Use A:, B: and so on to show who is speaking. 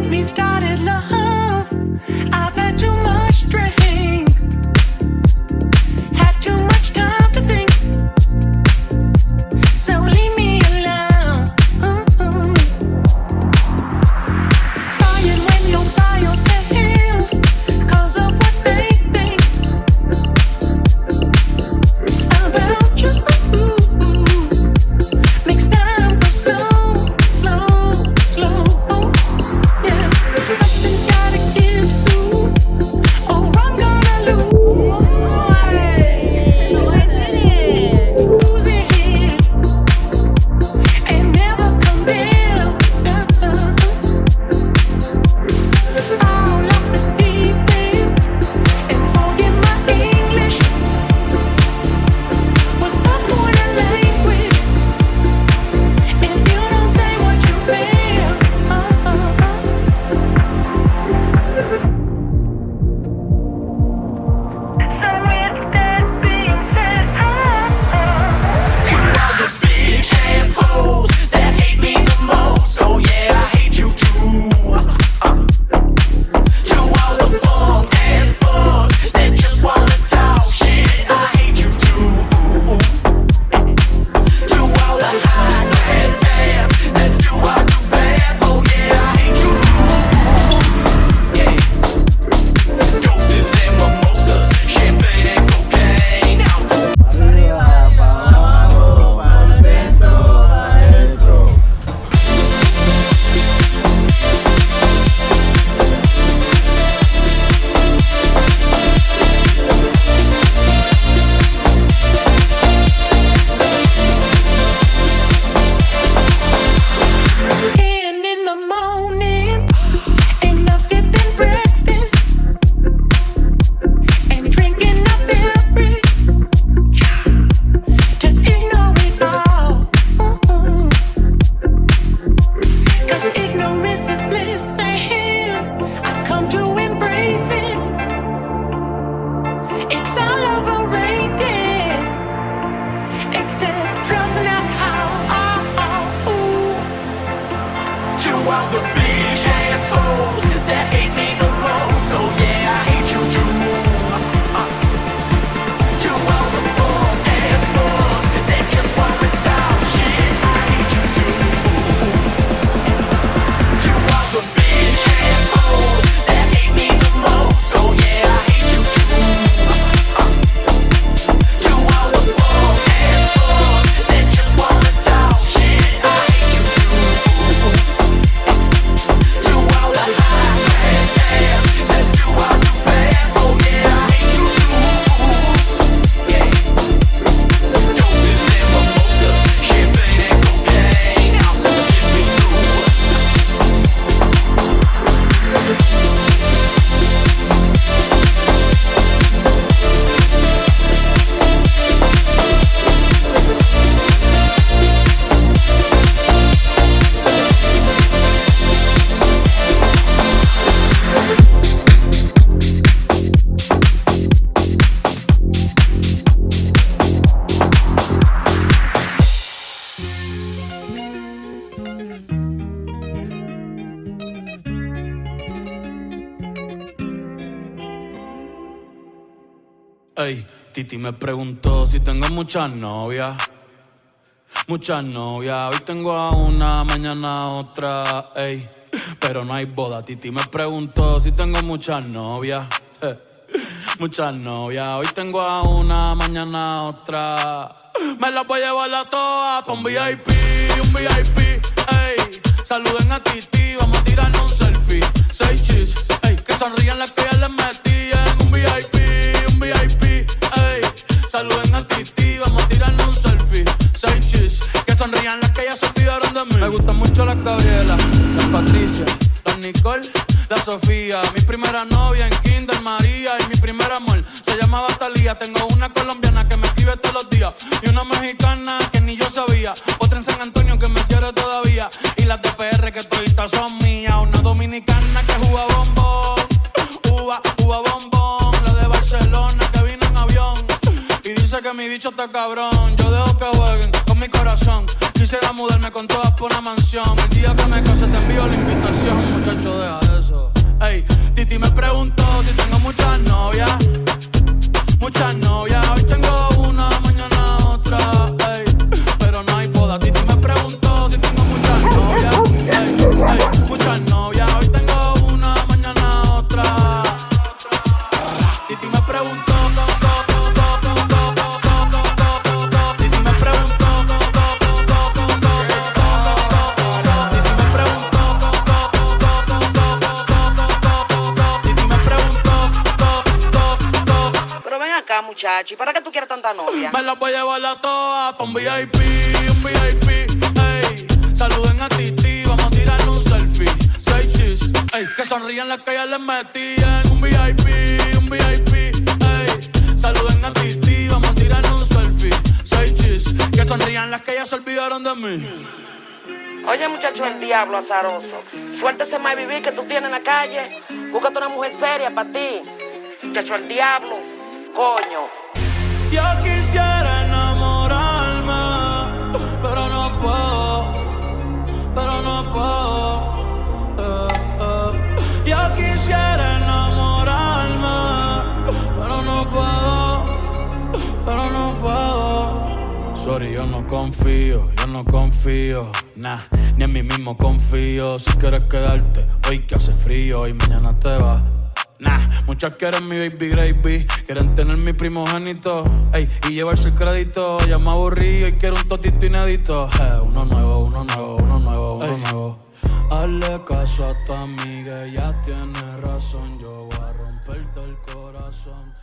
A: me started, love. I've had too much drink, had too much time to think. So leave me alone. Crying when you're by yourself, 'cause of what they think about you. Makes time go slow, slow, slow. Yeah, something's gotta give soon, or I'm gonna lose it and never come down. All off the deep end, and forget my English. What's the point of language if you don't say what you feel? So with that being said,
B: To all the bitch assholes that hate me the most, oh yeah, I hate you too. To all the bum ass fucks that just wanna talk shit, I hate you too. To all the high class ass that's too hard to pass, oh yeah, I hate you too. Yeah. Doses and mimosas, champagne and cocaine.
C: Arriba, pa' abajo, pa'l centro, pa' adentro.
A: and in the morning, and I'm skipping breakfast and drinking a beverage to ignore it all. 'Cause ignorance is bliss, and I've come to embrace it. It's all overrated, except drugs and alcohol.
B: To all the bitch assholes that hate me the most, oh yeah, I hate you too. To all the bum ass fucks that just wanna talk shit, I hate you too. To all the bitch assholes that hate me the most, oh yeah, I hate you too. To all the bum ass fucks that just wanna talk shit, I hate you too. To all the high class ass that's too hard to pass, oh yeah, I hate you too. Yeah. Doses and mimosas, champagne and cocaine, alcohol get me through.
D: Ey, Titi me preguntó si tengo muchas novias. Muchas novias, hoy tengo a una, mañana a otra, ey. Pero no hay boda, Titi me preguntó si tengo muchas novias. Muchas novias, hoy tengo a una, mañana a otra. Me las voy a llevar a todas pa' un VIP, ey. Saluden a Titi, vamos a tirarnos un selfie. 6 chis, ey. Que sonrían las que ya les metí en un VIP, ey. Saluden a Titi, vamos a tirarnos un selfie. 6 chis, que sonrían las que ya se olvidaron de mí. Me gustan mucho las Gabriela, las Patricia, las Nicole, la Sofía. Mi primera novia en Kinder María y mi primer amor se llamaba Talía. Tengo una colombiana que me escribe todos los días y una mexicana que ni yo sabía. Otra en San Antonio que me quiere todavía y las de PR que toditas son mías. Una dominicana que juega bombón, uva bombón. La de Barcelona que vino en avión y dice que mi bicho está cabrón. Yo dejo que jueguen con mi corazón. Quisiera mudarme con todas por una mansión. El día que me case te envío la invitación, muchacho, deja.
E: muchacho. ¿Y para qué tú quieres tanta novia?
D: Me la voy a llevar a todas pa' un VIP, ey. Saluden a Titi, vamos a tirarle un selfie. 6 chis, ey. Que sonrían las que ya les metí en un VIP, ey. Saluden a Titi, vamos a tirarle un selfie. 6 chis, que sonrían las que ya se olvidaron de mí.
E: Oye, muchacho, el diablo azaroso. Suéltese más vivir que tú tienes en la calle. Búscate una mujer seria para ti. Muchacho, el diablo. Coño.
D: Yo quisiera enamorarme, pero no puedo. Yo quisiera enamorarme, pero no puedo. Sorry, yo no confío, nah, ni en mí mismo confío. Si quieres quedarte, hoy que hace frío y mañana te vas. Nah, muchas quieren mi baby gravy, quieren tener mi primogénito, ey, y llevarse el crédito. Ya me aburrí y quiero un totito inédito. Uno nuevo. Hazle caso a tu amiga, ella tiene razón. Yo voy a romperte el corazón.